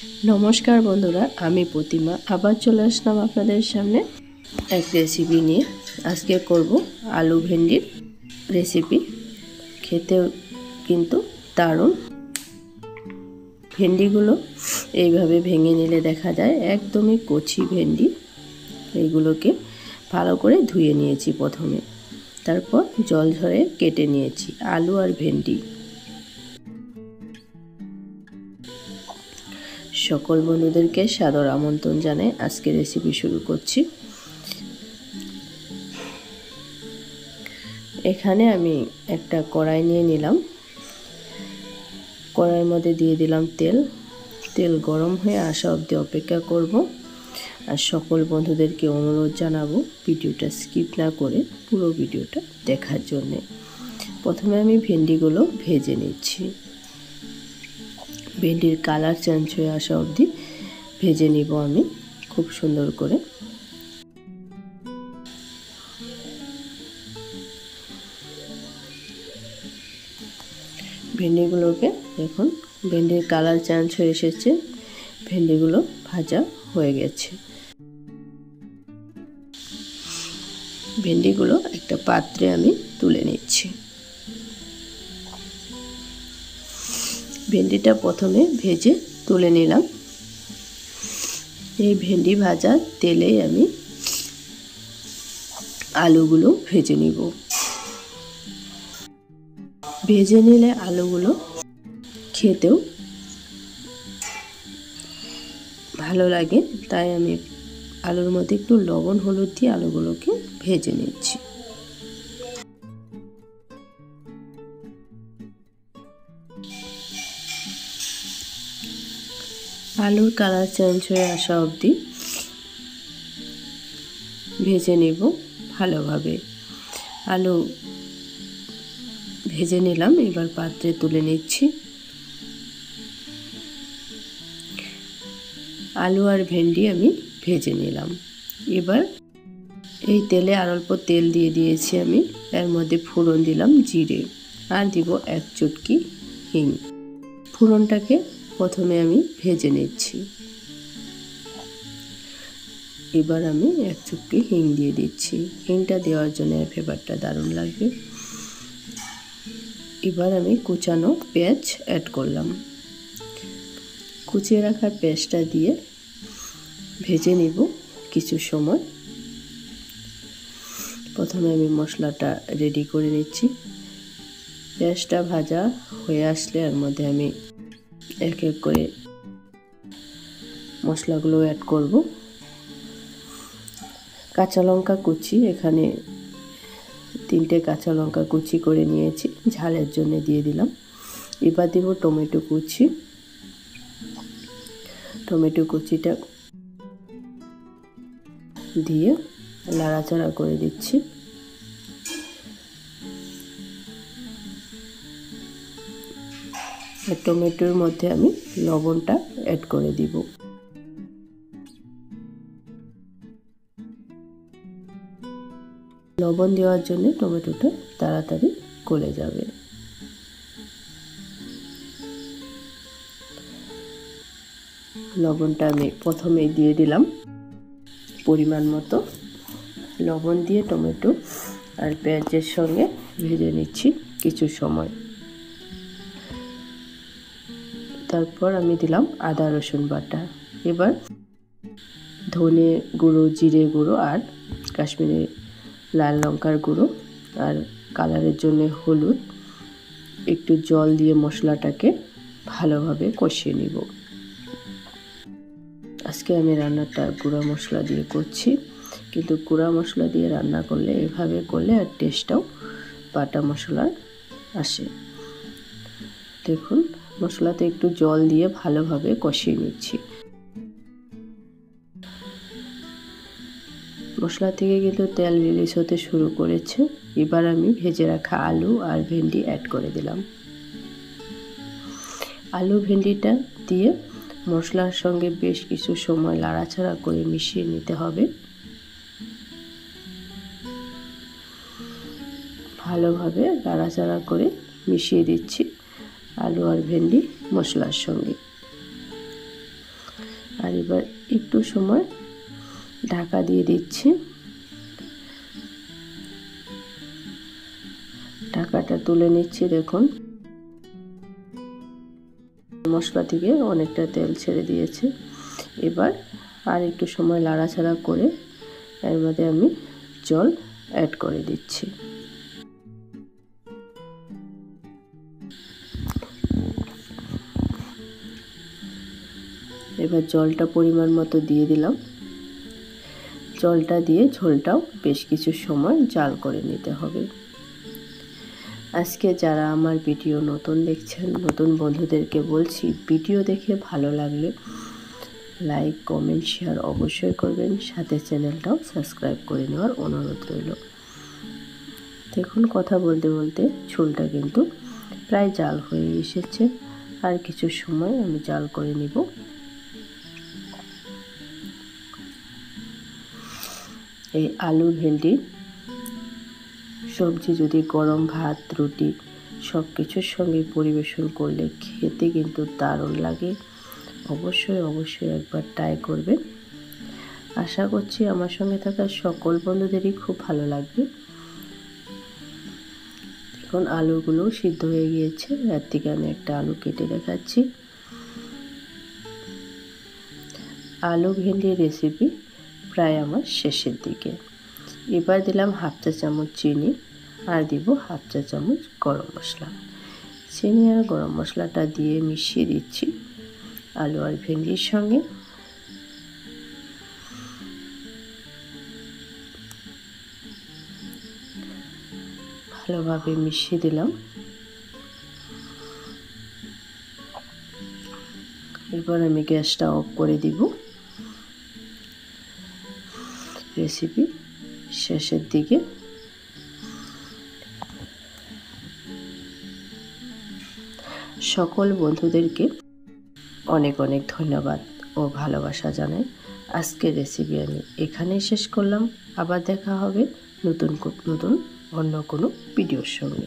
नमस्कार बंधुरा आमी प्रतिमा आबार चले आसलाम आपनादेर सामने एक रेसिपि निये। आजके करब आलू भेंडिर रेसिपि। खेते किन्तु दारुण। भेंडिगुलो এইভাবে ভেঙে নিলে দেখা যায় একদমই কচি ভেন্ডি। এইগুলোকে ভালো করে ধুয়ে নিয়েছি প্রথমে, তারপর জল ঝরে কেটে নিয়েছি আলু আর ভেন্ডি। সকল বন্ধুদেরকে সাদর আমন্ত্রণ জানাই। আজকে রেসিপি শুরু করছি। এখানে আমি একটা কড়াই নিয়ে নিলাম। কড়াইয়ের মধ্যে দিয়ে দিলাম তেল। তেল গরম হয়ে আসা অবধি অপেক্ষা করব। আর সকল বন্ধুদেরকে অনুরোধ জানাবো ভিডিওটা স্কিপ না করে পুরো ভিডিওটা দেখার জন্য। প্রথমে আমি ভেন্ডিগুলো ভেজে নিচ্ছি। ভেন্ডির কালার চেঞ্জ হয়ে আসা অবধি ভেজে নিব আমি খুব সুন্দর করে। ভেন্ডিগুলোকে দেখুন, ভেন্ডির কালার চেঞ্জ হয়ে এসেছে, ভেন্ডিগুলো ভাজা হয়ে গেছে। ভেন্ডিগুলো একটা পাত্রে আমি তুলে নিচ্ছি। ভেন্ডিটা প্রথমে ভেজে তুলে নিলাম। এই ভেন্ডি ভাজার তেলেই আমি আলুগুলো ভেজে নিব। ভেজে নিলে আলুগুলো খেতেও ভালো লাগে, তাই আমি আলুর মধ্যে একটু লবণ হলুদ দিয়ে আলুগুলোকে ভেজে নিচ্ছি। আলুর কালার চেঞ্জ হয়ে আসা অবধি ভেজে নেব ভালোভাবে। আলু ভেজে নিলাম, এবার পাত্রে তুলে নিচ্ছি। আলু আর ভেন্ডি আমি ভেজে নিলাম। এবার এই তেলে আর অল্প তেল দিয়ে দিয়েছি আমি। এর মধ্যে ফোড়ন দিলাম জিরে, আর দিব এক চুটকি হিং। ফোড়নটাকে প্রথমে আমি ভেজে নিচ্ছি। এবার আমি এক চুটকি হিং দিয়ে দিচ্ছি। হিংটা দেওয়ার জন্য ফ্লেভারটা দারুণ লাগবে। এবার আমি কুচানো পেঁয়াজ অ্যাড করলাম। কুচিয়ে রাখা পেঁয়াজটা দিয়ে ভেজে নিব কিছু সময়। প্রথমে আমি মশলাটা রেডি করে নিচ্ছি। পেঁয়াজটা ভাজা হয়ে আসলে এর মধ্যে আমি এক এক করে মশলাগুলো অ্যাড করব। কাঁচা লঙ্কা কুচি, এখানে 3টে কাঁচা লঙ্কা কুচি করে নিয়েছি, ঝালের জন্য দিয়ে দিলাম। এবার দিব টমেটো কুচি। টমেটো কুচিটা দিয়ে নাড়াচাড়া করে দিচ্ছি। টমেটোর মধ্যে আমি লবণটা অ্যাড করে দিব। লবণ দেওয়ার জন্য টমেটোটা তাড়াতাড়ি গলে যাবে। লবণটা আমি প্রথমেই দিয়ে দিলাম পরিমাণ মতো। লবণ দিয়ে টমেটো আর পেঁয়াজের সঙ্গে ভেজে নিচ্ছি কিছু সময়। তারপর আমি দিলাম আদা রসুন বাটা। এবার ধনে গুঁড়ো, জিরে গুঁড়ো আর কাশ্মীরি লাল লঙ্কার গুঁড়ো আর কালারের জন্য হলুদ, একটু জল দিয়ে মশলাটাকে ভালোভাবে কষিয়ে নিব। আজকে আমি রান্নাটা গুঁড়া মশলা দিয়ে করছি, কিন্তু গুঁড়া মশলা দিয়ে রান্না করলে এভাবে করলে আর টেস্টটাও বাটা মশলার আসে। দেখুন, মশলাতে একটু জল দিয়ে ভালোভাবে কষিয়ে নিচ্ছি। মশলা থেকে কিন্তু তেল রিলিজ হতে শুরু করেছে। এবার আমি ভেজে রাখা আলু আর ভেন্ডি অ্যাড করে দিলাম। আলু ভেন্ডিটা দিয়ে মশলার সঙ্গে বেশ কিছু সময় নাড়াচাড়া করে মিশিয়ে নিতে হবে। ভালোভাবে নাড়াচাড়া করে মিশিয়ে দিচ্ছি আলু আর ভেন্ডি মশলার সঙ্গে। আর এবার একটু সময় ঢাকা দিয়ে দিচ্ছি। ঢাকাটা তুলে নিচ্ছি। দেখুন মশলা থেকে অনেকটা তেল ছেড়ে দিয়েছে। এবার আর একটু সময় নাড়াচাড়া করে এর মধ্যে আমি জল অ্যাড করে দিচ্ছি। এবার জলটা পরিমাণ মতো দিয়ে দিলাম। জলটা দিয়ে ঝোলটাও বেশ কিছু সময় জাল করে নিতে হবে। আজকে যারা আমার ভিডিও নতুন দেখছেন, নতুন বন্ধুদেরকে বলছি, ভিডিও দেখে ভালো লাগলে লাইক, কমেন্ট, শেয়ার অবশ্যই করবেন। সাথে চ্যানেলটাও সাবস্ক্রাইব করে নেওয়ার অনুরোধ রইল। দেখুন কথা বলতে বলতে ঝোলটা কিন্তু প্রায় জাল হয়ে এসেছে। আর কিছু সময় আমি জাল করে নিব। এই আলু ভেন্ডি সবজি যদি গরম ভাত, রুটি সব কিছুর সঙ্গে পরিবেশন করলে খেতে কিন্তু দারুণ লাগে। অবশ্যই অবশ্যই একবার ট্রাই করবেন। আশা করছি আমার সঙ্গে থাকা সকল বন্ধুদেরই খুব ভালো লাগবে। এখন আলুগুলো সিদ্ধ হয়ে গিয়েছে। এর থেকে আমি একটা আলু কেটে দেখাচ্ছি। আলু ভেন্ডি রেসিপি প্রায় আমার শেষের দিকে। এবার দিলাম হাফ চা চামচ চিনি আর দিব হাফ চা চামচ গরম মশলা। চিনি আর গরম মশলাটা দিয়ে মিশিয়ে দিচ্ছি আলু আর ভেন্ডির সঙ্গে। ভালোভাবে মিশিয়ে দিলাম। এবার আমি গ্যাসটা অফ করে দিব। রেসিপি শেষের দিকে। সকল বন্ধুদেরকে অনেক অনেক ধন্যবাদ ও ভালোবাসা জানাই। আজকের রেসিপি আমি এখানেই শেষ করলাম। আবার দেখা হবে নতুন অন্য কোনো ভিডিওর সঙ্গে।